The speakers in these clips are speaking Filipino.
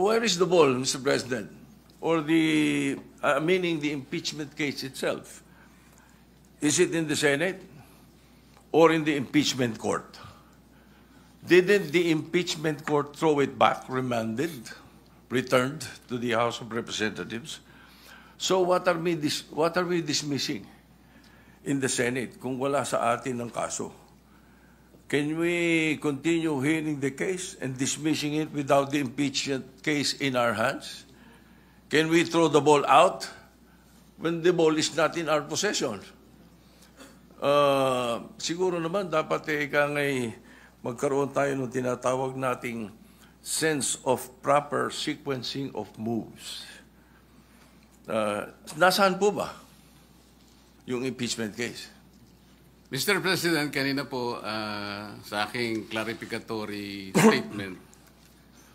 Where is the ball, Mr. President? Or the, meaning the impeachment case itself? Is it in the Senate or in the impeachment court? Didn't the impeachment court throw it back, remanded, returned to the House of Representatives? So what are we dismissing in the Senate kung wala sa atin ang kaso? Can we continue hearing the case and dismissing it without the impeachment case in our hands? Can we throw the ball out when the ball is not in our possession? Siguro naman dapat magkaroon tayo ng tinatawag nating sense of proper sequencing of moves. Nasaan po ba yung impeachment case? Mr. President, kanina po sa aking clarificatory statement,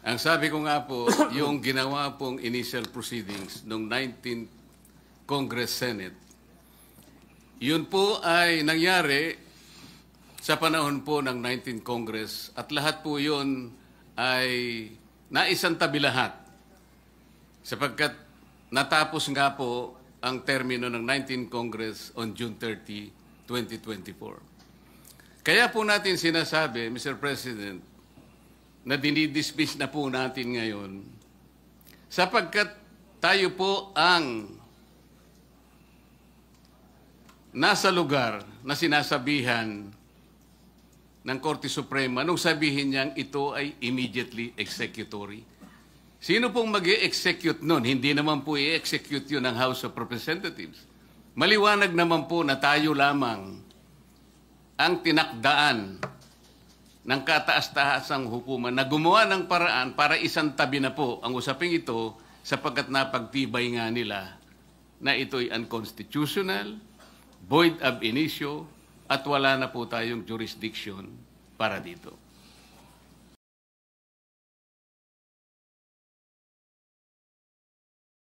ang sabi ko nga po, yung ginawa pong initial proceedings noong 19th Congress Senate, yun po ay nangyari sa panahon po ng 19th Congress at lahat po yun ay naisantabi lahat sapagkat natapos nga po ang termino ng 19th Congress on June 30, 2024. Kaya po natin sinasabi, Mr. President, na dinidismiss na po natin ngayon sapagkat tayo po ang nasa lugar na sinasabihan ng Korte Suprema nung sabihin niyang ito ay immediately executory. Sino pong mag-i-execute nun? Hindi naman po i-execute yun ng House of Representatives. Maliwanag naman po na tayo lamang ang tinakdaan ng kataas-taasang hukuman na gumawa ng paraan para isantabi na po ang usaping ito sapagkat napagtibay nga nila na ito'y unconstitutional, void ab initio, at wala na po tayong jurisdiction para dito.